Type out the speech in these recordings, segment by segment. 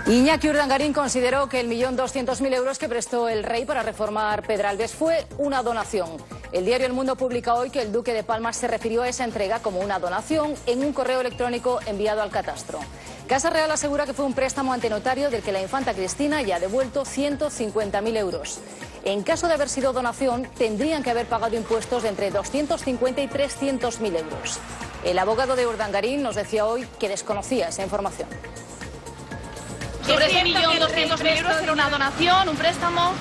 Iñaki Urdangarín consideró que el 1.200.000 euros que prestó el rey para reformar Pedralbes fue una donación. El diario El Mundo publica hoy que el duque de Palma se refirió a esa entrega como una donación en un correo electrónico enviado al catastro. Casa Real asegura que fue un préstamo ante notario del que la infanta Cristina ya ha devuelto 150.000 euros. En caso de haber sido donación, tendrían que haber pagado impuestos de entre 250 y 300.000 euros. El abogado de Urdangarín nos decía hoy que desconocía esa información. ¿Sobre ese 1.200.000 euros era una donación, un préstamo?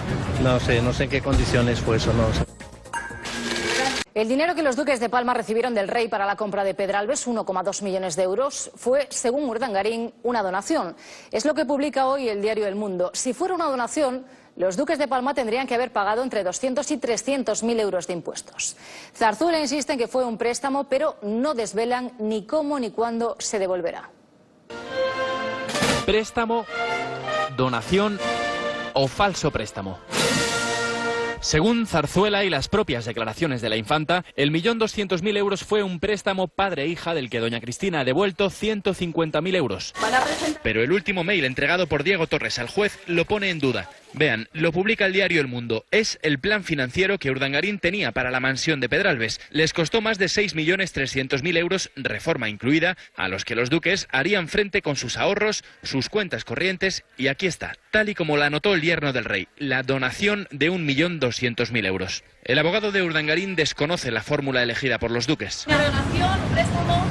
No sé en qué condiciones fue eso, no sé. El dinero que los duques de Palma recibieron del rey para la compra de Pedralbes, 1,2 millones de euros, fue, según Urdangarín, una donación. Es lo que publica hoy el diario El Mundo. Si fuera una donación, los duques de Palma tendrían que haber pagado entre 200 y 300.000 euros de impuestos. Zarzuela insiste en que fue un préstamo, pero no desvelan ni cómo ni cuándo se devolverá. Préstamo, donación o falso préstamo. Según Zarzuela y las propias declaraciones de la infanta, el 1.200.000 euros fue un préstamo padre-hija del que doña Cristina ha devuelto 150.000 euros. Pero el último mail entregado por Diego Torres al juez lo pone en duda. Vean, lo publica el diario El Mundo. Es el plan financiero que Urdangarín tenía para la mansión de Pedralbes. Les costó más de 6.300.000 euros, reforma incluida, a los que los duques harían frente con sus ahorros, sus cuentas corrientes, y aquí está, tal y como la anotó el yerno del rey, la donación de 1.200.000 euros. El abogado de Urdangarín desconoce la fórmula elegida por los duques. ¿Una donación, un préstamo?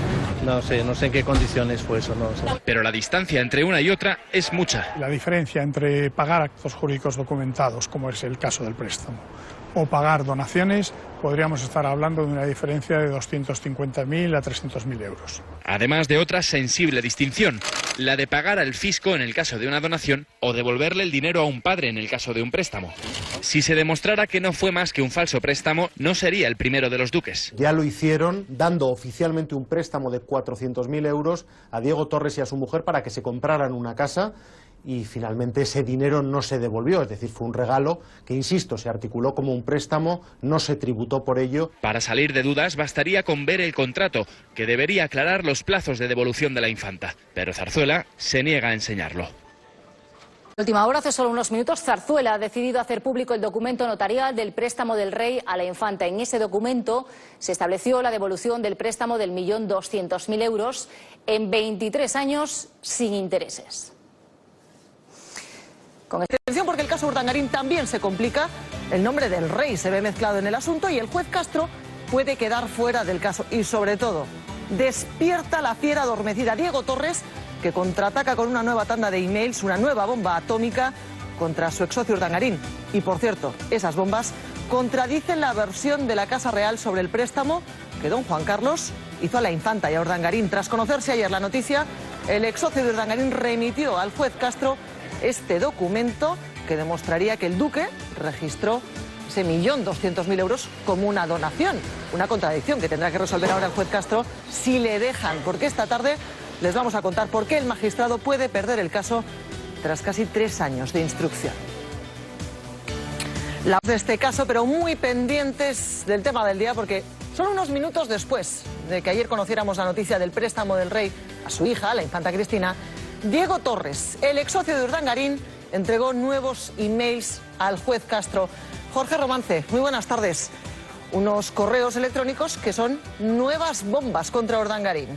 No sé en qué condiciones fue eso, no sé. Pero la distancia entre una y otra es mucha. La diferencia entre pagar actos jurídicos documentados, como es el caso del préstamo, o pagar donaciones, podríamos estar hablando de una diferencia de 250.000 a 300.000 euros. Además de otra sensible distinción, la de pagar al fisco en el caso de una donación o devolverle el dinero a un padre en el caso de un préstamo. Si se demostrara que no fue más que un falso préstamo, no sería el primero de los duques. Ya lo hicieron dando oficialmente un préstamo de 400.000 euros a Diego Torres y a su mujer para que se compraran una casa, y finalmente ese dinero no se devolvió, es decir, fue un regalo que, insisto, se articuló como un préstamo, no se tributó por ello. Para salir de dudas bastaría con ver el contrato, que debería aclarar los plazos de devolución de la infanta, pero Zarzuela se niega a enseñarlo. Última hora, hace solo unos minutos, Zarzuela ha decidido hacer público el documento notarial del préstamo del rey a la infanta. En ese documento se estableció la devolución del préstamo del 1.200.000 euros en 23 años sin intereses. Con atención, porque el caso Urdangarín también se complica. El nombre del rey se ve mezclado en el asunto y el juez Castro puede quedar fuera del caso. Y sobre todo, despierta la fiera adormecida Diego Torres, que contraataca con una nueva tanda de emails, una nueva bomba atómica contra su exsocio Urdangarín. Y por cierto, esas bombas contradicen la versión de la Casa Real sobre el préstamo que don Juan Carlos hizo a la infanta y a Urdangarín. Tras conocerse ayer la noticia, el exsocio de Urdangarín remitió al juez Castro este documento que demostraría que el duque registró ese 1.200.000 euros como una donación. Una contradicción que tendrá que resolver ahora el juez Castro si le dejan, porque esta tarde les vamos a contar por qué el magistrado puede perder el caso tras casi 3 años de instrucción. La voz de este caso, pero muy pendientes del tema del día, porque solo unos minutos después de que ayer conociéramos la noticia del préstamo del rey a su hija, la infanta Cristina, Diego Torres, el exsocio de Urdangarín, entregó nuevos emails al juez Castro. Jorge Romance, muy buenas tardes. Unos correos electrónicos que son nuevas bombas contra Urdangarín.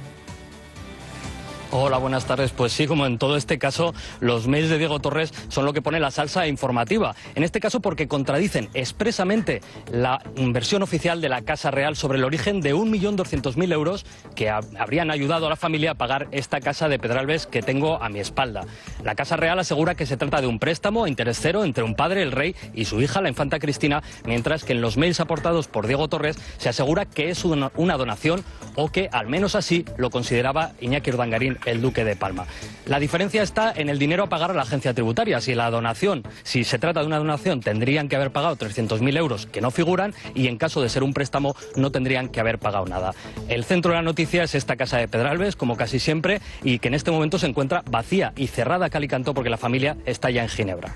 Hola, buenas tardes. Pues sí, como en todo este caso, los mails de Diego Torres son lo que pone la salsa informativa. En este caso porque contradicen expresamente la versión oficial de la Casa Real sobre el origen de 1.200.000 euros que habrían ayudado a la familia a pagar esta casa de Pedralbes que tengo a mi espalda. La Casa Real asegura que se trata de un préstamo a interés cero entre un padre, el rey, y su hija, la infanta Cristina, mientras que en los mails aportados por Diego Torres se asegura que es una donación, o que al menos así lo consideraba Iñaki Urdangarín, el duque de Palma. La diferencia está en el dinero a pagar a la agencia tributaria. Si se trata de una donación, tendrían que haber pagado 300.000 euros que no figuran, y en caso de ser un préstamo no tendrían que haber pagado nada. El centro de la noticia es esta casa de Pedralbes, como casi siempre, y que en este momento se encuentra vacía y cerrada cal y canto porque la familia está ya en Ginebra.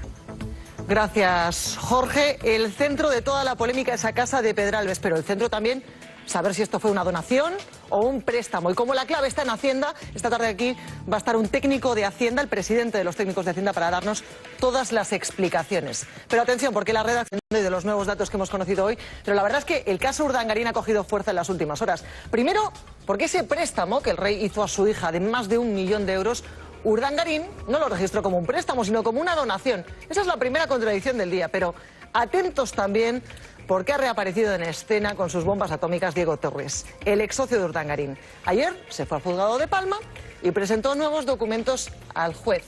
Gracias, Jorge. El centro de toda la polémica es esa casa de Pedralbes, pero el centro también saber si esto fue una donación o un préstamo. Y como la clave está en Hacienda, esta tarde aquí va a estar un técnico de Hacienda, el presidente de los técnicos de Hacienda, para darnos todas las explicaciones. Pero atención, porque la redacción de los nuevos datos que hemos conocido hoy, pero la verdad es que el caso Urdangarín ha cogido fuerza en las últimas horas. Primero, porque ese préstamo que el rey hizo a su hija de más de 1 millón de euros, Urdangarín no lo registró como un préstamo, sino como una donación. Esa es la primera contradicción del día, pero atentos también porque ha reaparecido en escena con sus bombas atómicas Diego Torres, el ex socio de Urdangarín. Ayer se fue al juzgado de Palma y presentó nuevos documentos al juez.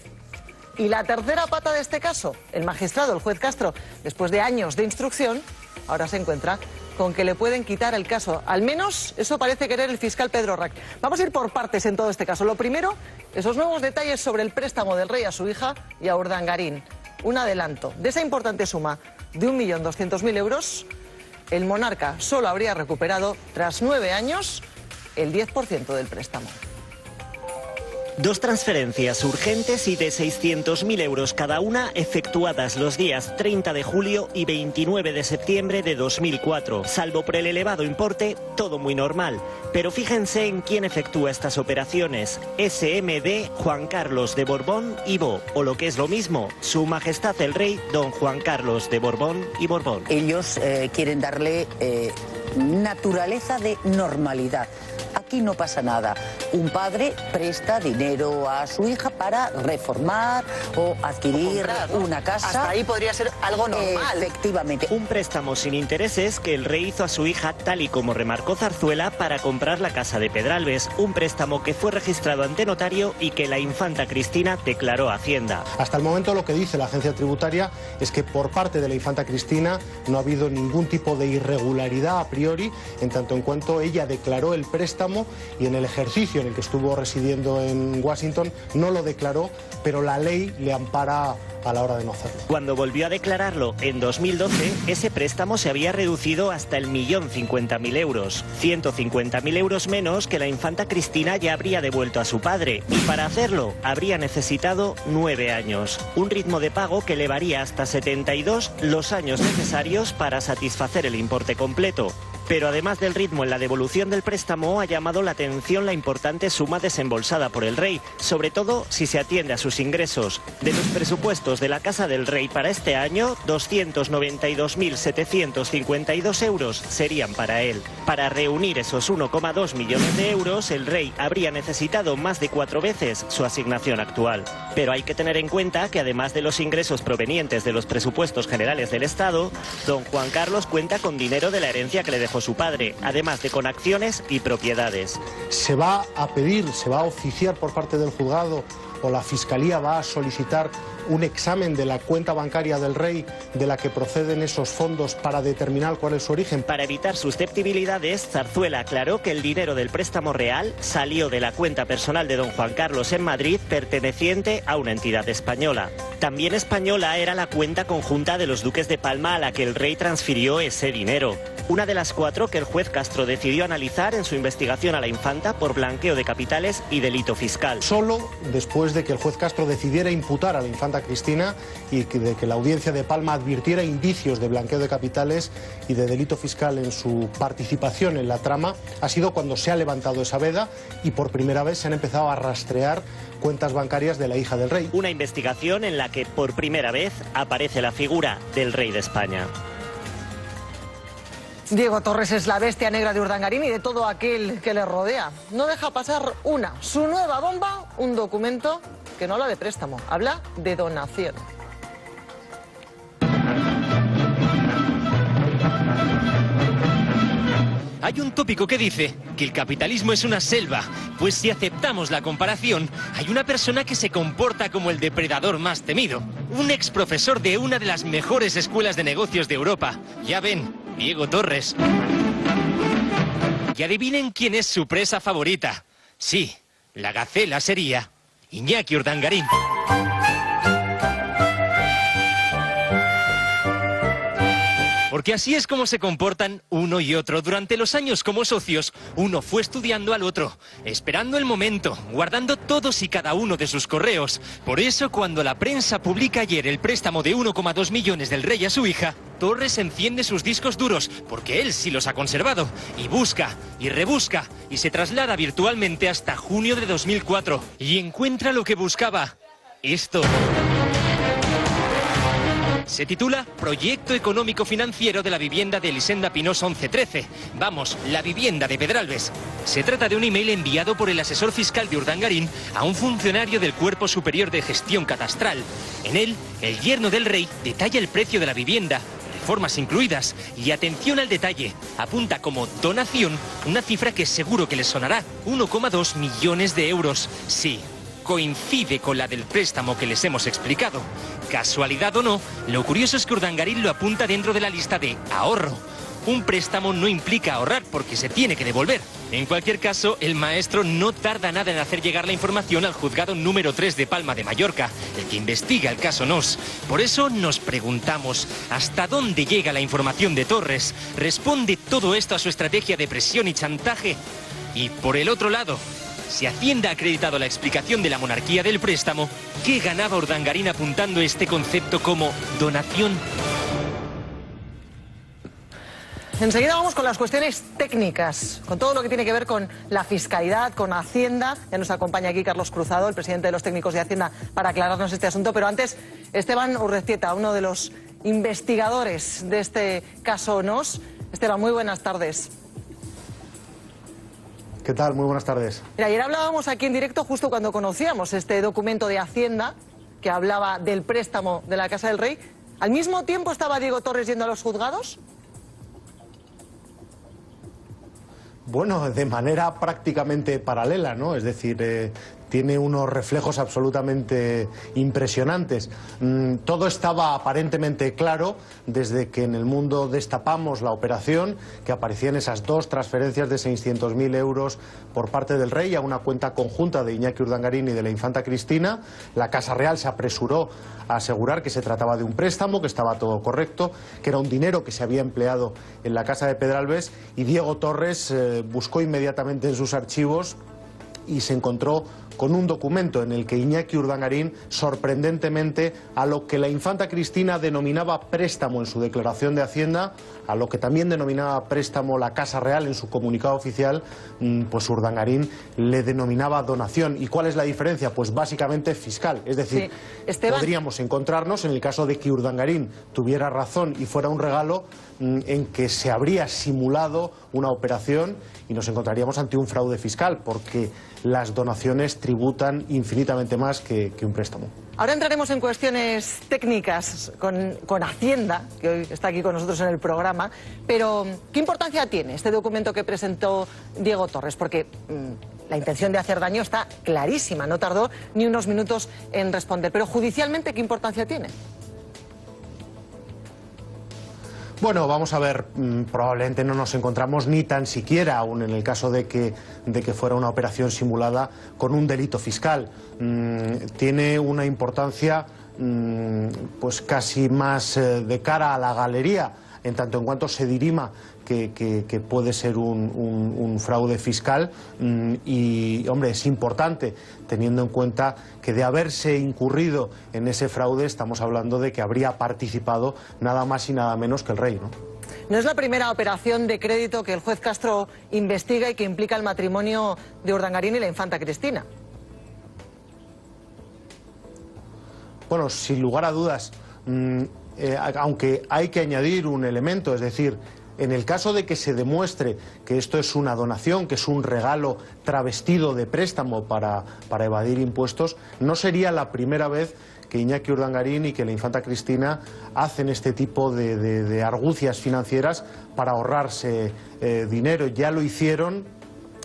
Y la tercera pata de este caso, el magistrado, el juez Castro, después de años de instrucción, ahora se encuentra con que le pueden quitar el caso. Al menos eso parece querer el fiscal Pedro Rack. Vamos a ir por partes en todo este caso. Lo primero, esos nuevos detalles sobre el préstamo del rey a su hija y a Urdangarín. Un adelanto. De esa importante suma de 1.200.000 euros, el monarca solo habría recuperado, tras 9 años, el 10% del préstamo. 2 transferencias urgentes y de 600.000 euros cada una, efectuadas los días 30 de julio y 29 de septiembre de 2004. Salvo por el elevado importe, todo muy normal. Pero fíjense en quién efectúa estas operaciones. SMD Juan Carlos de Borbón y Bo, o lo que es lo mismo, Su Majestad el Rey Don Juan Carlos de Borbón y Borbón. Ellos quieren darle naturaleza de normalidad. Aquí no pasa nada. Un padre presta dinero a su hija para reformar o adquirir una casa. Hasta ahí podría ser algo normal. Efectivamente. Un préstamo sin intereses que el rey hizo a su hija, tal y como remarcó Zarzuela, para comprar la casa de Pedralbes. Un préstamo que fue registrado ante notario y que la infanta Cristina declaró a Hacienda. Hasta el momento lo que dice la agencia tributaria es que por parte de la infanta Cristina no ha habido ningún tipo de irregularidad a priori, en tanto en cuanto ella declaró el préstamo y en el ejercicio en el que estuvo residiendo en Washington no lo declaró, pero la ley le ampara a la hora de no hacerlo. Cuando volvió a declararlo en 2012, ese préstamo se había reducido hasta el 1.050.000 euros. 150.000 euros menos que la infanta Cristina ya habría devuelto a su padre, y para hacerlo habría necesitado 9 años. Un ritmo de pago que elevaría hasta 72 los años necesarios para satisfacer el importe completo. Pero además del ritmo en la devolución del préstamo, ha llamado la atención la importante suma desembolsada por el rey, sobre todo si se atiende a sus ingresos. De los presupuestos de la Casa del Rey para este año, 292.752 euros serían para él. Para reunir esos 1,2 millones de euros, el rey habría necesitado más de 4 veces su asignación actual. Pero hay que tener en cuenta que además de los ingresos provenientes de los presupuestos generales del Estado, don Juan Carlos cuenta con dinero de la herencia que le dejó su padre, además de con acciones y propiedades. Se va a pedir, se va a oficiar por parte del juzgado o la Fiscalía va a solicitar un examen de la cuenta bancaria del rey de la que proceden esos fondos para determinar cuál es su origen. Para evitar susceptibilidades, Zarzuela aclaró que el dinero del préstamo real salió de la cuenta personal de don Juan Carlos en Madrid, perteneciente a una entidad española. También española era la cuenta conjunta de los duques de Palma a la que el rey transfirió ese dinero. Una de las 4 que el juez Castro decidió analizar en su investigación a la infanta por blanqueo de capitales y delito fiscal. Solo después de que el juez Castro decidiera imputar a la infanta Cristina y de que la audiencia de Palma advirtiera indicios de blanqueo de capitales y de delito fiscal en su participación en la trama, ha sido cuando se ha levantado esa veda y por primera vez se han empezado a rastrear cuentas bancarias de la hija del rey. Una investigación en la que por primera vez aparece la figura del rey de España. Diego Torres es la bestia negra de Urdangarín y de todo aquel que le rodea. No deja pasar su nueva bomba, un documento que no habla de préstamo, habla de donación. Hay un tópico que dice que el capitalismo es una selva, pues si aceptamos la comparación, hay una persona que se comporta como el depredador más temido. Un ex profesor de una de las mejores escuelas de negocios de Europa. Ya ven, Diego Torres. Y adivinen quién es su presa favorita. Sí, la gacela sería Iñaki Urdangarín. Porque así es como se comportan uno y otro. Durante los años como socios, uno fue estudiando al otro, esperando el momento, guardando todos y cada uno de sus correos. Por eso, cuando la prensa publica ayer el préstamo de 1,2 millones del rey a su hija, Torres enciende sus discos duros, porque él sí los ha conservado, y busca, y rebusca, y se traslada virtualmente hasta junio de 2004, y encuentra lo que buscaba. Esto. Se titula Proyecto Económico Financiero de la Vivienda de Elisenda Pinós 1113. Vamos, la vivienda de Pedralbes. Se trata de un email enviado por el asesor fiscal de Urdangarín a un funcionario del Cuerpo Superior de Gestión Catastral. En él, el yerno del rey detalla el precio de la vivienda, reformas incluidas, y atención al detalle, apunta como donación una cifra que seguro que les sonará, 1,2 millones de euros. Sí, coincide con la del préstamo que les hemos explicado. Casualidad o no, lo curioso es que Urdangarín lo apunta dentro de la lista de ahorro. Un préstamo no implica ahorrar porque se tiene que devolver. En cualquier caso, el maestro no tarda nada en hacer llegar la información al juzgado número 3 de Palma de Mallorca, el que investiga el caso Nos. Por eso nos preguntamos, ¿hasta dónde llega la información de Torres? ¿Responde todo esto a su estrategia de presión y chantaje? Y por el otro lado, si Hacienda ha acreditado la explicación de la monarquía del préstamo, ¿qué ganaba Urdangarín apuntando este concepto como donación? Enseguida vamos con las cuestiones técnicas, con todo lo que tiene que ver con la fiscalidad, con Hacienda. Ya nos acompaña aquí Carlos Cruzado, el presidente de los técnicos de Hacienda, para aclararnos este asunto. Pero antes, Esteban Urreztieta, uno de los investigadores de este caso Nos. Esteban, muy buenas tardes. ¿Qué tal? Muy buenas tardes. Mira, ayer hablábamos aquí en directo justo cuando conocíamos este documento de Hacienda que hablaba del préstamo de la Casa del Rey. ¿Al mismo tiempo estaba Diego Torres yendo a los juzgados? Bueno, de manera prácticamente paralela, ¿no? Es decir, tiene unos reflejos absolutamente impresionantes. Todo estaba aparentemente claro desde que en El Mundo destapamos la operación, que aparecían esas dos transferencias de 600.000 euros por parte del rey a una cuenta conjunta de Iñaki Urdangarín y de la infanta Cristina. La Casa Real se apresuró a asegurar que se trataba de un préstamo, que estaba todo correcto, que era un dinero que se había empleado en la casa de Pedralbes, y Diego Torres buscó inmediatamente en sus archivos y se encontró con un documento en el que Iñaki Urdangarín, sorprendentemente, a lo que la infanta Cristina denominaba préstamo en su declaración de Hacienda, a lo que también denominaba préstamo la Casa Real en su comunicado oficial, pues Urdangarín le denominaba donación. ¿Y cuál es la diferencia? Pues básicamente fiscal. Es decir, sí, podríamos encontrarnos, en el caso de que Urdangarín tuviera razón y fuera un regalo, en que se habría simulado una operación y nos encontraríamos ante un fraude fiscal, porque las donaciones tributan infinitamente más que un préstamo. Ahora entraremos en cuestiones técnicas con Hacienda, que hoy está aquí con nosotros en el programa, pero ¿qué importancia tiene este documento que presentó Diego Torres? Porque la intención de hacer daño está clarísima, no tardó ni unos minutos en responder, pero judicialmente, ¿qué importancia tiene? Bueno, vamos a ver, probablemente no nos encontramos ni tan siquiera, aún en el caso de que fuera una operación simulada, con un delito fiscal. Tiene una importancia pues casi más de cara a la galería, en tanto en cuanto se dirima que puede ser un fraude fiscal, y, hombre, es importante, teniendo en cuenta que de haberse incurrido en ese fraude estamos hablando de que habría participado nada más y nada menos que el rey, ¿no? No es la primera operación de crédito que el juez Castro investiga y que implica el matrimonio de Urdangarín y la infanta Cristina. Bueno, sin lugar a dudas, aunque hay que añadir un elemento, es decir, en el caso de que se demuestre que esto es una donación, que es un regalo travestido de préstamo para evadir impuestos, no sería la primera vez que Iñaki Urdangarín y que la infanta Cristina hacen este tipo de argucias financieras para ahorrarse dinero. Ya lo hicieron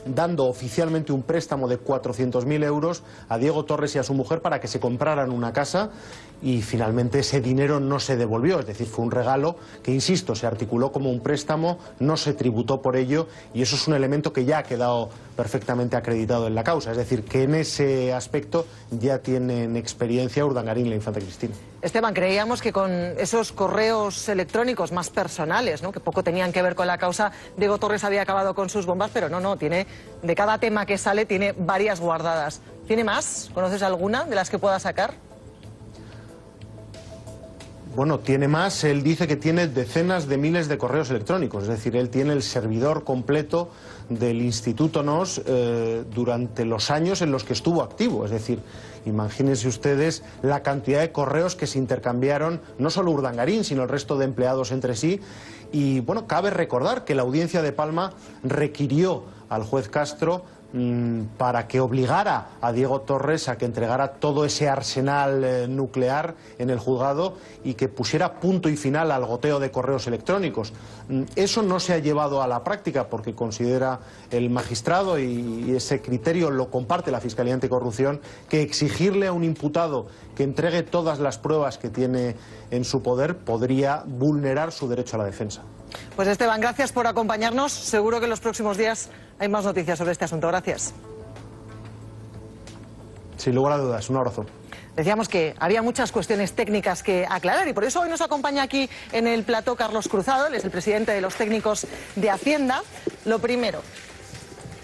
dando oficialmente un préstamo de 400.000 euros a Diego Torres y a su mujer para que se compraran una casa, y finalmente ese dinero no se devolvió, es decir, fue un regalo que, insisto, se articuló como un préstamo, no se tributó por ello, y eso es un elemento que ya ha quedado perfectamente acreditado en la causa, es decir, que en ese aspecto ya tienen experiencia Urdangarín y la infanta Cristina. Esteban, creíamos que con esos correos electrónicos más personales, ¿no?, que poco tenían que ver con la causa, Diego Torres había acabado con sus bombas, pero no, tiene, de cada tema que sale, tiene varias guardadas. ¿Tiene más? ¿Conoces alguna de las que pueda sacar? Bueno, tiene más. Él dice que tiene decenas de miles de correos electrónicos, es decir, él tiene el servidor completo del Instituto NOS durante los años en los que estuvo activo. Es decir, imagínense ustedes la cantidad de correos que se intercambiaron, no solo Urdangarín, sino el resto de empleados entre sí. Y bueno, cabe recordar que la Audiencia de Palma requirió al juez Castro para que obligara a Diego Torres a que entregara todo ese arsenal nuclear en el juzgado y que pusiera punto y final al goteo de correos electrónicos. Eso no se ha llevado a la práctica porque considera el magistrado, y ese criterio lo comparte la Fiscalía Anticorrupción, que exigirle a un imputado que entregue todas las pruebas que tiene en su poder podría vulnerar su derecho a la defensa. Pues Esteban, gracias por acompañarnos. Seguro que en los próximos días hay más noticias sobre este asunto. Gracias. Sin lugar a dudas, un abrazo. Decíamos que había muchas cuestiones técnicas que aclarar y por eso hoy nos acompaña aquí en el plató Carlos Cruzado, él es el presidente de los técnicos de Hacienda. Lo primero,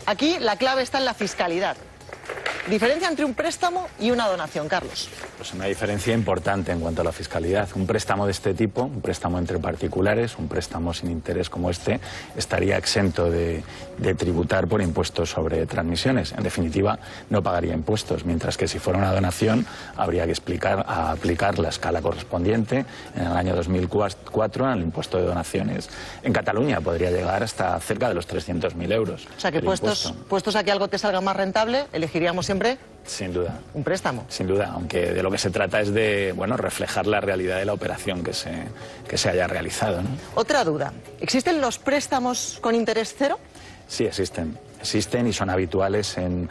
aquí la clave está en la fiscalidad. Diferencia entre un préstamo y una donación, Carlos. Pues una diferencia importante en cuanto a la fiscalidad. Un préstamo de este tipo, un préstamo entre particulares, un préstamo sin interés como este, estaría exento de tributar por impuestos sobre transmisiones. En definitiva, no pagaría impuestos, mientras que si fuera una donación habría que aplicar la escala correspondiente. En el año 2004, en el impuesto de donaciones en Cataluña podría llegar hasta cerca de los 300.000 euros. O sea que puestos a que algo te salga más rentable, elegiríamos siempre... Sin duda. Un préstamo. Sin duda, aunque de lo que se trata es de, bueno, reflejar la realidad de la operación que se haya realizado, ¿no? Otra duda. ¿Existen los préstamos con interés cero? Sí, existen. Existen y son habituales en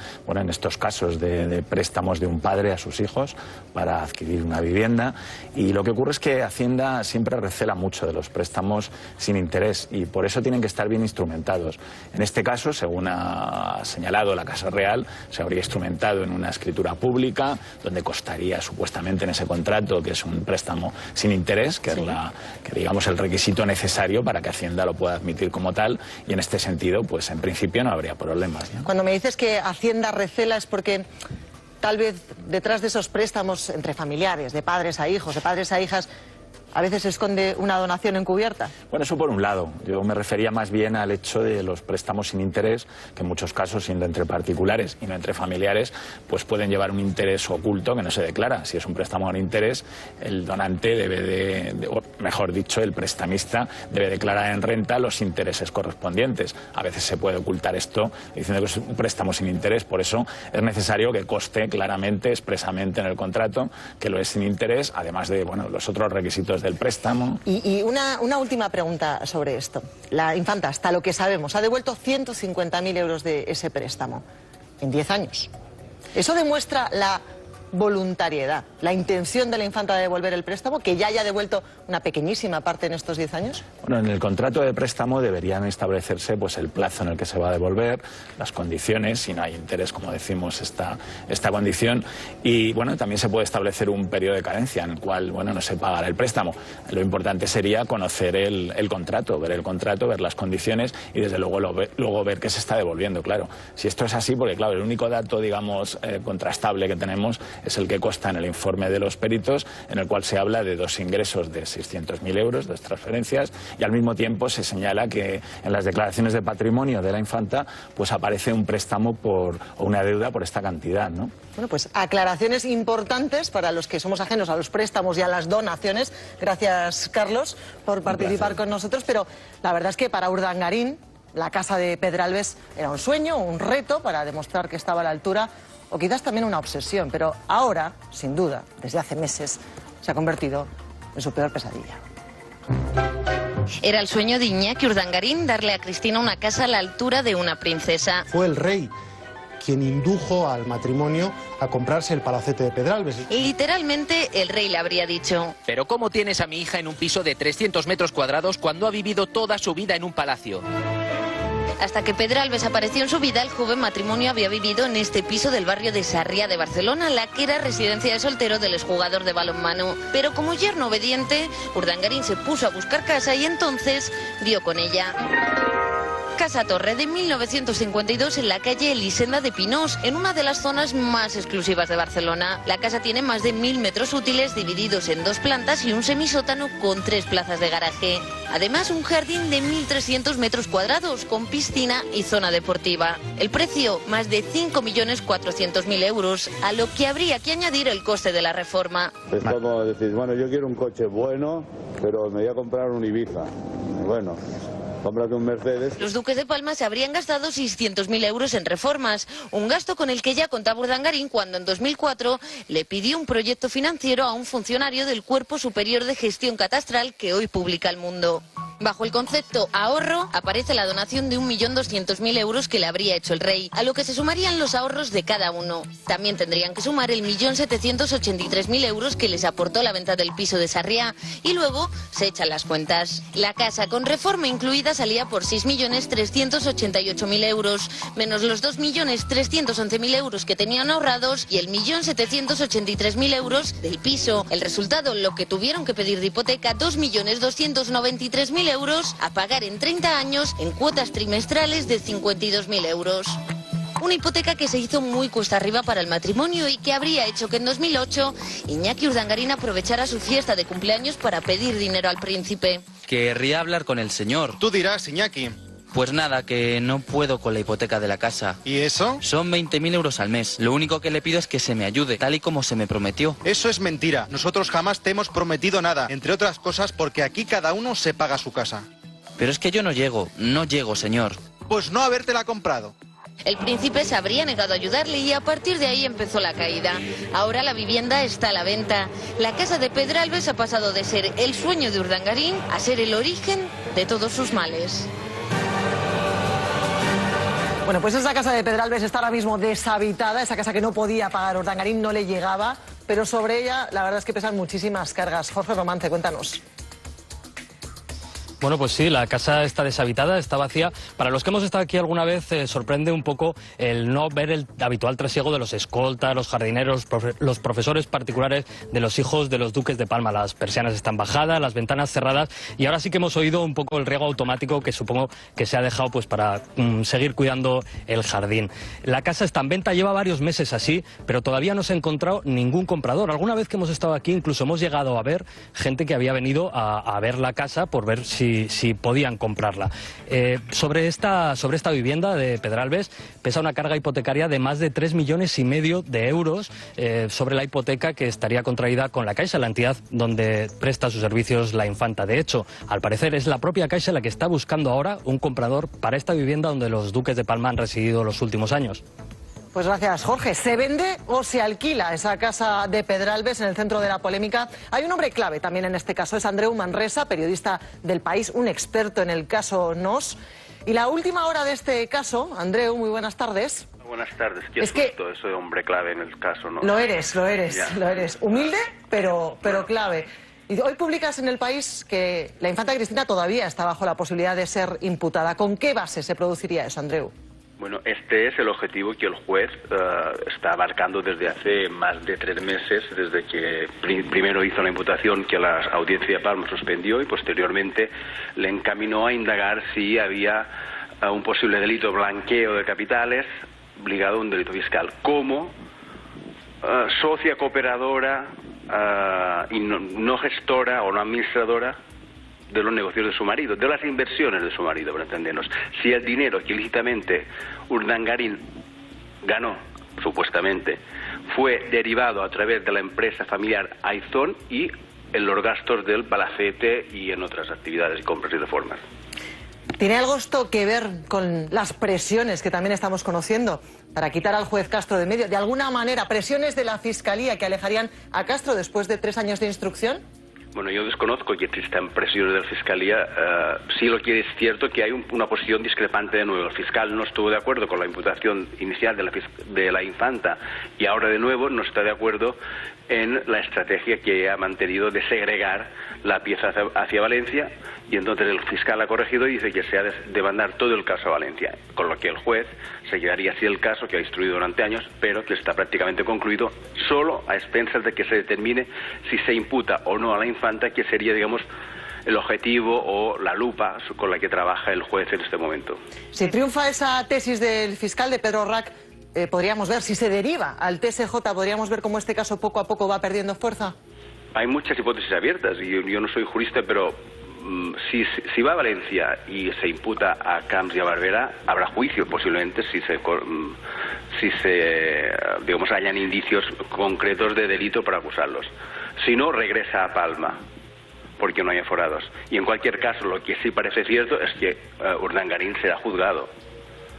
estos casos de préstamos de un padre a sus hijos para adquirir una vivienda. Y lo que ocurre es que Hacienda siempre recela mucho de los préstamos sin interés y por eso tienen que estar bien instrumentados. En este caso, según ha señalado la Casa Real, se habría instrumentado en una escritura pública donde constaría supuestamente en ese contrato que es un préstamo sin interés, que es digamos el requisito necesario para que Hacienda lo pueda admitir como tal, y en este sentido, pues en principio no habría problemas, ¿no? Cuando me dices que Hacienda recela es porque tal vez detrás de esos préstamos entre familiares, de padres a hijos, de padres a hijas, a veces se esconde una donación encubierta. Bueno, eso por un lado. Yo me refería más bien al hecho de los préstamos sin interés, que en muchos casos, siendo entre particulares y no entre familiares, pues pueden llevar un interés oculto que no se declara. Si es un préstamo con interés, el donante debe o mejor dicho, el prestamista debe declarar en renta los intereses correspondientes. A veces se puede ocultar esto diciendo que es un préstamo sin interés, por eso es necesario que conste claramente, expresamente en el contrato, que lo es sin interés, además de, bueno, los otros requisitos del préstamo. Y una última pregunta sobre esto. La infanta, hasta lo que sabemos, ha devuelto 150.000 euros de ese préstamo en 10 años. Eso demuestra la voluntariedad, la intención de la infanta de devolver el préstamo, que ya haya devuelto una pequeñísima parte en estos 10 años. Bueno, en el contrato de préstamo deberían establecerse pues el plazo en el que se va a devolver, las condiciones, si no hay interés, como decimos, esta condición, y bueno, también se puede establecer un periodo de carencia en el cual, bueno, no se pagará el préstamo. Lo importante sería conocer el contrato, ver las condiciones y desde luego ver que se está devolviendo, claro. Si esto es así, porque claro, el único dato, digamos, contrastable que tenemos es el que consta en el informe de los peritos, en el cual se habla de 2 ingresos de 600.000 euros, 2 transferencias, y al mismo tiempo se señala que en las declaraciones de patrimonio de la infanta pues aparece un préstamo o una deuda por esta cantidad, ¿no? Bueno, pues aclaraciones importantes para los que somos ajenos a los préstamos y a las donaciones. Gracias, Carlos, por participar con nosotros, pero la verdad es que para Urdangarín la casa de Pedralbes era un sueño, un reto para demostrar que estaba a la altura, o quizás también una obsesión, pero ahora, sin duda, desde hace meses, se ha convertido en su peor pesadilla. Era el sueño de Iñaki Urdangarín darle a Cristina una casa a la altura de una princesa. Fue el rey quien indujo al matrimonio a comprarse el palacete de Pedralbes. Literalmente, el rey le habría dicho: ¿pero cómo tienes a mi hija en un piso de 300 metros cuadrados cuando ha vivido toda su vida en un palacio? Hasta que Pedralbes apareció en su vida, el joven matrimonio había vivido en este piso del barrio de Sarriá de Barcelona, la que era residencia de soltero del exjugador de balonmano. Pero como yerno obediente, Urdangarín se puso a buscar casa y entonces dio con ella. Casa Torre de 1952 en la calle Elisenda de Pinós, en una de las zonas más exclusivas de Barcelona. La casa tiene más de 1000 metros útiles divididos en 2 plantas y un semisótano con 3 plazas de garaje. Además, un jardín de 1300 metros cuadrados con piscina y zona deportiva. El precio, más de 5.400.000 euros, a lo que habría que añadir el coste de la reforma. Es como decir, bueno, yo quiero un coche bueno, pero me voy a comprar un Ibiza. Bueno, cómprate un Mercedes. Los duques de Palma se habrían gastado 600.000 euros en reformas, un gasto con el que ya contaba Urdangarín cuando en 2004 le pidió un proyecto financiero a un funcionario del Cuerpo Superior de Gestión Catastral que hoy publica El Mundo. Bajo el concepto ahorro aparece la donación de 1.200.000 euros que le habría hecho el rey, a lo que se sumarían los ahorros de cada uno. También tendrían que sumar el 1.783.000 euros que les aportó la venta del piso de Sarriá y luego se echan las cuentas. La casa con reforma incluida salía por 6.388.000 euros, menos los 2.311.000 euros que tenían ahorrados y el 1.783.000 euros del piso. El resultado, lo que tuvieron que pedir de hipoteca, 2.293.000 euros a pagar en 30 años en cuotas trimestrales de 52.000 euros. Una hipoteca que se hizo muy cuesta arriba para el matrimonio y que habría hecho que en 2008 Iñaki Urdangarín aprovechara su fiesta de cumpleaños para pedir dinero al príncipe. Querría hablar con el señor. Tú dirás, Iñaki. Pues nada, que no puedo con la hipoteca de la casa. ¿Y eso? Son 20.000 euros al mes. Lo único que le pido es que se me ayude, tal y como se me prometió. Eso es mentira. Nosotros jamás te hemos prometido nada. Entre otras cosas porque aquí cada uno se paga su casa. Pero es que yo no llego, señor. Pues no habértela comprado. El príncipe se habría negado a ayudarle y a partir de ahí empezó la caída. Ahora la vivienda está a la venta. La casa de Pedralbes ha pasado de ser el sueño de Urdangarín a ser el origen de todos sus males. Bueno, pues esa casa de Pedralbes está ahora mismo deshabitada, esa casa que no podía pagar Urdangarín, no le llegaba, pero sobre ella la verdad es que pesan muchísimas cargas. Jorge Romance, cuéntanos. Bueno, pues sí, la casa está deshabitada, está vacía. Para los que hemos estado aquí alguna vez, sorprende un poco el no ver el habitual trasiego de los escoltas, los jardineros, los profesores particulares de los hijos de los duques de Palma. Las persianas están bajadas, las ventanas cerradas y ahora sí que hemos oído un poco el riego automático que supongo que se ha dejado pues para seguir cuidando el jardín. La casa está en venta, lleva varios meses así, pero todavía no se ha encontrado ningún comprador. Alguna vez que hemos estado aquí incluso hemos llegado a ver gente que había venido a ver la casa por ver si podían comprarla. Sobre esta vivienda de Pedralbes pesa una carga hipotecaria de más de 3,5 millones de euros sobre la hipoteca que estaría contraída con la Caixa, la entidad donde presta sus servicios la Infanta. De hecho, al parecer es la propia Caixa la que está buscando ahora un comprador para esta vivienda donde los duques de Palma han residido los últimos años. Pues gracias, Jorge. ¿Se vende o se alquila esa casa de Pedralbes en el centro de la polémica? Hay un hombre clave también en este caso, es Andreu Manresa, periodista del País, un experto en el caso NOS. Y la última hora de este caso, Andreu, muy buenas tardes. Buenas tardes, qué asusto, soy hombre clave en el caso NOS. Lo eres. Humilde, pero clave. Y hoy publicas en El País que la infanta Cristina todavía está bajo la posibilidad de ser imputada. ¿Con qué base se produciría eso, Andreu? Bueno, este es el objetivo que el juez está abarcando desde hace más de 3 meses, desde que primero hizo la imputación que la Audiencia de Palma suspendió y posteriormente le encaminó a indagar si había un posible delito blanqueo de capitales ligado a un delito fiscal, como socia cooperadora y no gestora o no administradora de los negocios de su marido, de las inversiones de su marido, para entendernos. Si el dinero que ilícitamente Urdangarín ganó, supuestamente, fue derivado a través de la empresa familiar Aizón y en los gastos del palacete y en otras actividades y compras y reformas. ¿Tiene algo esto que ver con las presiones que también estamos conociendo para quitar al juez Castro de medio? De alguna manera, presiones de la Fiscalía que alejarían a Castro después de 3 años de instrucción. Bueno, yo desconozco que existan presiones de la Fiscalía. Sí lo que es cierto que hay una posición discrepante de nuevo. El fiscal no estuvo de acuerdo con la imputación inicial de la Infanta y ahora de nuevo no está de acuerdo en la estrategia que ha mantenido de segregar la pieza hacia Valencia, y entonces el fiscal ha corregido y dice que se ha de mandar todo el caso a Valencia, con lo que el juez se quedaría así el caso que ha instruido durante años, pero que está prácticamente concluido, solo a expensas de que se determine si se imputa o no a la Infanta, que sería, digamos, el objetivo o la lupa con la que trabaja el juez en este momento. Si triunfa esa tesis del fiscal de Pedro Rac, podríamos ver, si se deriva al TSJ, podríamos ver cómo este caso poco a poco va perdiendo fuerza. Hay muchas hipótesis abiertas y yo no soy jurista, pero si va a Valencia y se imputa a Camps y a Barberà, habrá juicio posiblemente si digamos, hayan indicios concretos de delito para acusarlos. Si no, regresa a Palma, porque no hay aforados. Y en cualquier caso, lo que sí parece cierto es que Urdangarín será juzgado.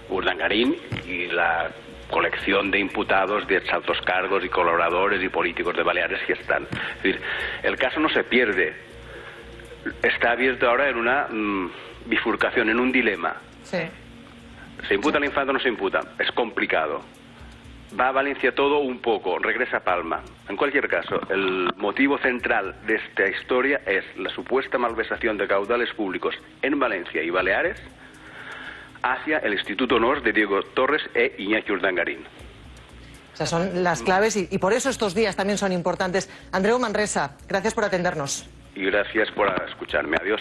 Urdangarín y la colección de imputados de altos cargos y colaboradores y políticos de Baleares que están. Es decir, el caso no se pierde. Está abierto ahora en una bifurcación, en un dilema. Sí. ¿Se imputa a la infanta o no se imputa? Es complicado. Va a Valencia todo un poco, regresa a Palma. En cualquier caso, el motivo central de esta historia es la supuesta malversación de caudales públicos en Valencia y Baleares hacia el Instituto Honor de Diego Torres e Iñaki Urdangarín. O sea, son las claves y por eso estos días también son importantes. Andreu Manresa, gracias por atendernos. Y gracias por escucharme. Adiós.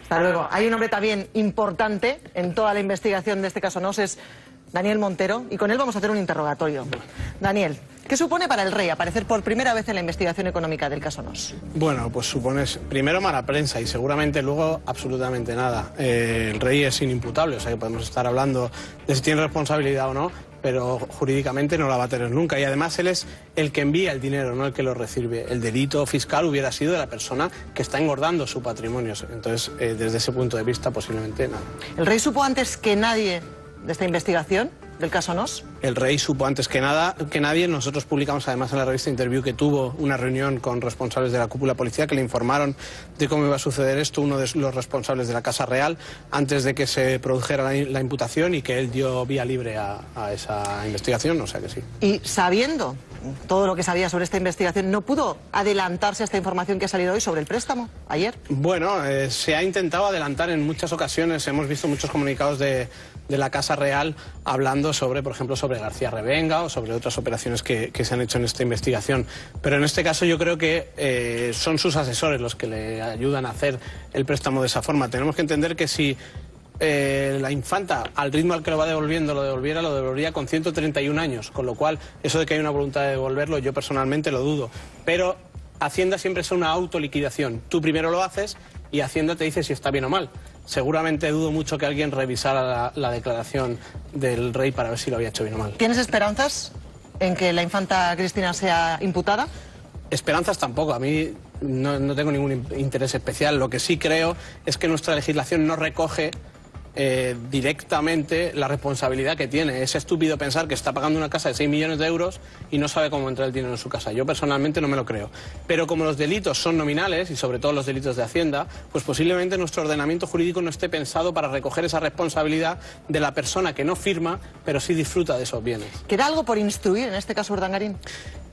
Hasta luego. Hay un hombre también importante en toda la investigación de este caso, ¿no? Es Daniel Montero, y con él vamos a hacer un interrogatorio. Daniel, ¿qué supone para el rey aparecer por primera vez en la investigación económica del caso Nos? Bueno, pues supone primero mala prensa y seguramente luego absolutamente nada. El rey es inimputable, o sea que podemos estar hablando de si tiene responsabilidad o no, pero jurídicamente no la va a tener nunca. Y además él es el que envía el dinero, no el que lo recibe. El delito fiscal hubiera sido de la persona que está engordando su patrimonio. Entonces, desde ese punto de vista, posiblemente nada. ¿El rey supo antes que nadie de esta investigación del caso Nos? El rey supo antes que nadie. Nosotros publicamos además en la revista Interview que tuvo una reunión con responsables de la cúpula policial que le informaron de cómo iba a suceder esto, uno de los responsables de la Casa Real, antes de que se produjera la imputación, y que él dio vía libre a esa investigación, o sea que sí. Y sabiendo todo lo que sabía sobre esta investigación, ¿no pudo adelantarse a esta información que ha salido hoy sobre el préstamo ayer? Bueno, se ha intentado adelantar en muchas ocasiones. Hemos visto muchos comunicados de la Casa Real hablando sobre, por ejemplo, sobre García Revenga o sobre otras operaciones que se han hecho en esta investigación. Pero en este caso yo creo que son sus asesores los que le ayudan a hacer el préstamo de esa forma. Tenemos que entender que si la infanta, al ritmo al que lo va devolviendo, lo devolvería con 131 años, con lo cual eso de que hay una voluntad de devolverlo yo personalmente lo dudo. Pero Hacienda siempre es una autoliquidación. Tú primero lo haces y Hacienda te dice si está bien o mal. Seguramente dudo mucho que alguien revisara la declaración del rey para ver si lo había hecho bien o mal. ¿Tienes esperanzas en que la infanta Cristina sea imputada? Esperanzas tampoco. A mí no tengo ningún interés especial. Lo que sí creo es que nuestra legislación no recoge directamente la responsabilidad que tiene. Es estúpido pensar que está pagando una casa de 6 millones de euros y no sabe cómo entrar el dinero en su casa. Yo personalmente no me lo creo. Pero como los delitos son nominales, y sobre todo los delitos de Hacienda, pues posiblemente nuestro ordenamiento jurídico no esté pensado para recoger esa responsabilidad de la persona que no firma, pero sí disfruta de esos bienes. ¿Queda algo por instruir en este caso, Urdangarín?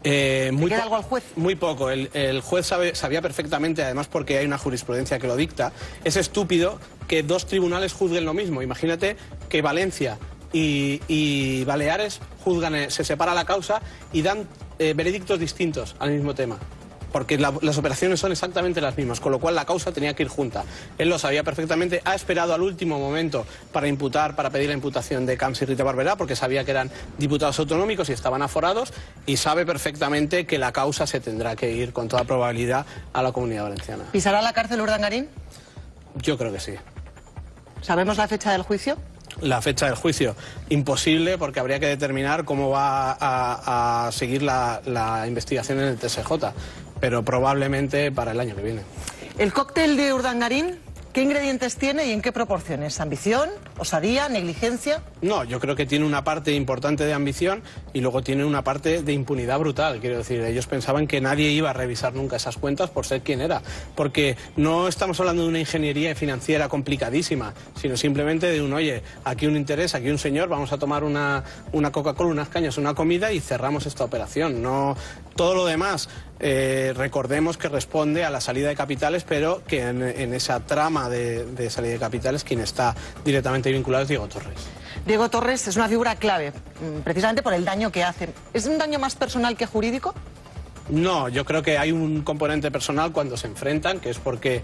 ¿Queda algo al juez? Muy poco. El juez sabía perfectamente, además porque hay una jurisprudencia que lo dicta. Es estúpido que dos tribunales juzguen lo mismo. Imagínate que Valencia y Baleares juzgan, se separa la causa y dan veredictos distintos al mismo tema. Porque las operaciones son exactamente las mismas, con lo cual la causa tenía que ir junta. Él lo sabía perfectamente, ha esperado al último momento para pedir la imputación de Camps y Rita Barberà, porque sabía que eran diputados autonómicos y estaban aforados, y sabe perfectamente que la causa se tendrá que ir con toda probabilidad a la Comunidad Valenciana. ¿Pisará la cárcel Urdangarín? Yo creo que sí. ¿Sabemos la fecha del juicio? La fecha del juicio, imposible, porque habría que determinar cómo va a seguir la investigación en el TSJ, pero probablemente para el año que viene. ¿El cóctel de Urdangarín qué ingredientes tiene y en qué proporciones? ¿Ambición, osadía, negligencia? No, yo creo que tiene una parte importante de ambición y luego tiene una parte de impunidad brutal. Quiero decir, ellos pensaban que nadie iba a revisar nunca esas cuentas por ser quien era, porque no estamos hablando de una ingeniería financiera complicadísima, sino simplemente de oye, aquí un interés, aquí un señor, vamos a tomar una Coca-Cola, unas cañas, una comida y cerramos esta operación. No, todo lo demás, recordemos que responde a la salida de capitales, pero que en esa trama de salida de capitales quien está directamente vinculado es Diego Torres. Diego Torres es una figura clave, precisamente por el daño que hace. ¿Es un daño más personal que jurídico? No, yo creo que hay un componente personal cuando se enfrentan, que es porque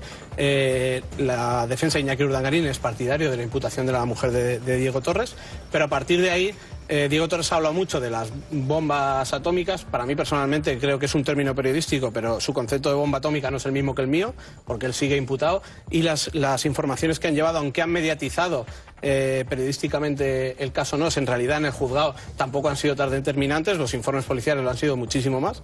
la defensa de Iñaki Urdangarín es partidario de la imputación de la mujer de Diego Torres, pero a partir de ahí Diego Torres ha hablado mucho de las bombas atómicas. Para mí personalmente creo que es un término periodístico, pero su concepto de bomba atómica no es el mismo que el mío, porque él sigue imputado, y las informaciones que han llevado, aunque han mediatizado periodísticamente el caso NOS, en realidad en el juzgado tampoco han sido tan determinantes, los informes policiales lo han sido muchísimo más.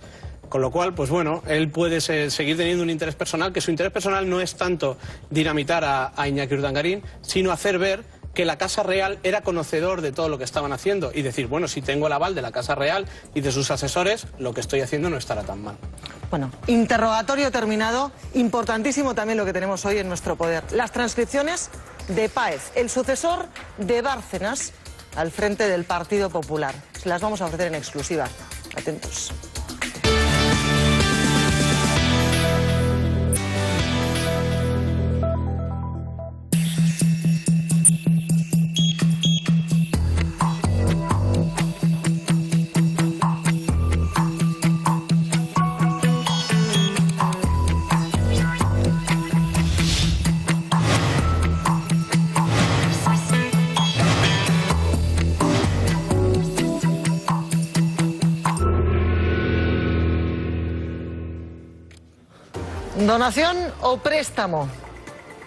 Con lo cual, pues bueno, él puede seguir teniendo un interés personal, que su interés personal no es tanto dinamitar a Iñaki Urdangarín, sino hacer ver que la Casa Real era conocedor de todo lo que estaban haciendo y decir, bueno, si tengo el aval de la Casa Real y de sus asesores, lo que estoy haciendo no estará tan mal. Bueno, interrogatorio terminado. Importantísimo también lo que tenemos hoy en nuestro poder. Las transcripciones de Páez, el sucesor de Bárcenas al frente del Partido Popular. Se las vamos a ofrecer en exclusiva. Atentos. ¿Donación o préstamo?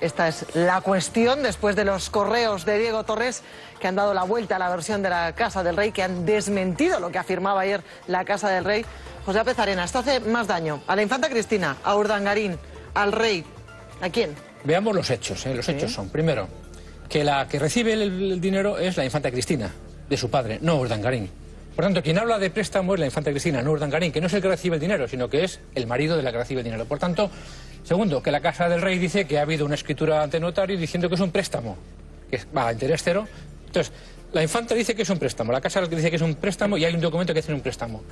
Esta es la cuestión después de los correos de Diego Torres que han dado la vuelta a la versión de la Casa del Rey, que han desmentido lo que afirmaba ayer la Casa del Rey. José López Arena, ¿esto hace más daño a la infanta Cristina, a Urdangarín, al rey? ¿A quién? Veamos los hechos. Los hechos son, primero, que la que recibe el dinero es la infanta Cristina, de su padre, no Urdangarín. Por tanto, quien habla de préstamo es la infanta Cristina, no Urdangarín, que no es el que recibe el dinero, sino que es el marido de la que recibe el dinero. Por tanto, segundo, que la Casa del Rey dice que ha habido una escritura ante notario diciendo que es un préstamo, que va a interés cero. Entonces, la infanta dice que es un préstamo, la Casa dice que es un préstamo y hay un documento que dice un préstamo.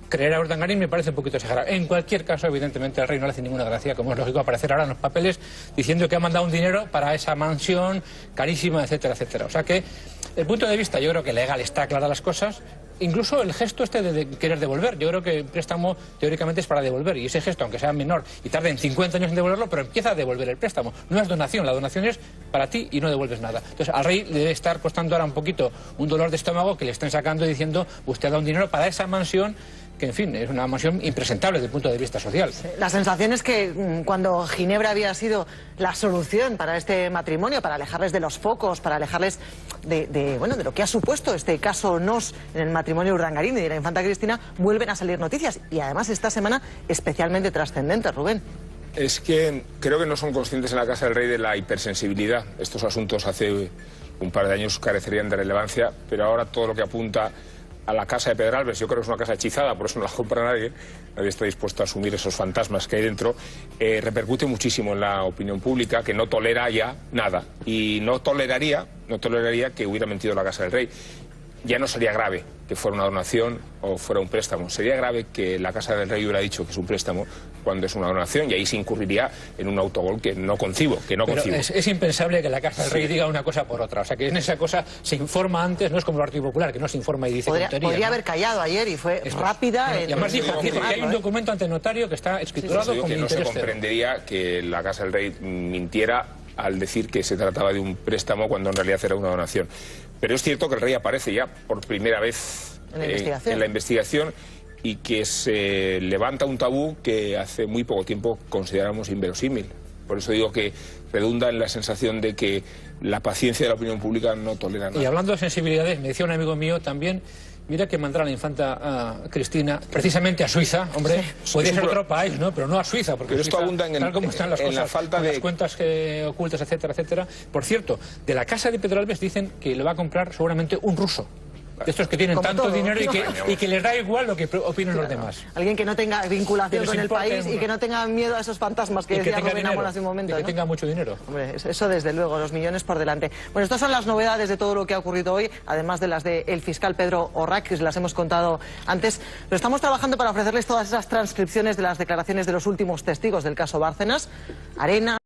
Creer a Urdangarín me parece un poquito exagerado. En cualquier caso, evidentemente, al rey no le hace ninguna gracia, como es lógico, aparecer ahora en los papeles diciendo que ha mandado un dinero para esa mansión carísima, etcétera, etcétera. O sea que, desde el punto de vista, yo creo que legal está claras las cosas. Incluso el gesto este de querer devolver, yo creo que el préstamo teóricamente es para devolver, y ese gesto, aunque sea menor y tarde en 50 años en devolverlo, pero empieza a devolver el préstamo. No es donación, la donación es para ti y no devuelves nada. Entonces al rey le debe estar costando ahora un poquito un dolor de estómago que le estén sacando y diciendo, usted ha dado un dinero para esa mansión, que en fin, es una mansión impresentable desde el punto de vista social. Sí, la sensación es que cuando Ginebra había sido la solución para este matrimonio, para alejarles de los focos, para alejarles de lo que ha supuesto este caso NOS en el matrimonio Urdangarín y de la infanta Cristina, vuelven a salir noticias, y además esta semana especialmente trascendente, Rubén. Es que creo que no son conscientes en la Casa del Rey de la hipersensibilidad. Estos asuntos hace un par de años carecerían de relevancia, pero ahora todo lo que apunta a la casa de Pedralbes, yo creo que es una casa hechizada, por eso no la compra nadie está dispuesto a asumir esos fantasmas que hay dentro, repercute muchísimo en la opinión pública, que no tolera ya nada, y no toleraría que hubiera mentido la Casa del Rey. Ya no sería grave que fuera una donación o fuera un préstamo, sería grave que la Casa del Rey hubiera dicho que es un préstamo cuando es una donación, y ahí se incurriría en un autogol que no concibo. Pero es impensable que la Casa del Rey diga una cosa por otra, o sea que en esa cosa se informa antes, no es como el Partido Popular, que no se informa y dice tonterías. Podría haber callado ayer y fue rápida. Y además dijo que hay un documento ante notario que está escriturado con que no se comprendería que la Casa del Rey mintiera al decir que se trataba de un préstamo cuando en realidad era una donación. Pero es cierto que el rey aparece ya por primera vez en la investigación y que se levanta un tabú que hace muy poco tiempo consideramos inverosímil. Por eso digo que redunda en la sensación de que la paciencia de la opinión pública no tolera nada. Y hablando de sensibilidades, me decía un amigo mío también, mira que mandar a la infanta Cristina precisamente a Suiza, hombre, podría ser otro país, ¿no? Pero no a Suiza, porque esto abunda en tal como están las cosas, la falta de las cuentas ocultas, etcétera, etcétera. Por cierto, de la casa de Pedralbes dicen que lo va a comprar seguramente un ruso. De estos que tienen tanto dinero y que les da igual lo que opinen los demás. Alguien que no tenga vinculación con el país y que no tenga miedo a esos fantasmas que decía Rubén Amón hace un momento. Que tenga mucho dinero. Hombre, eso desde luego, los millones por delante. Bueno, estas son las novedades de todo lo que ha ocurrido hoy, además de las del fiscal Pedro Orrach, que las hemos contado antes. Pero estamos trabajando para ofrecerles todas esas transcripciones de las declaraciones de los últimos testigos del caso Bárcenas. Arena.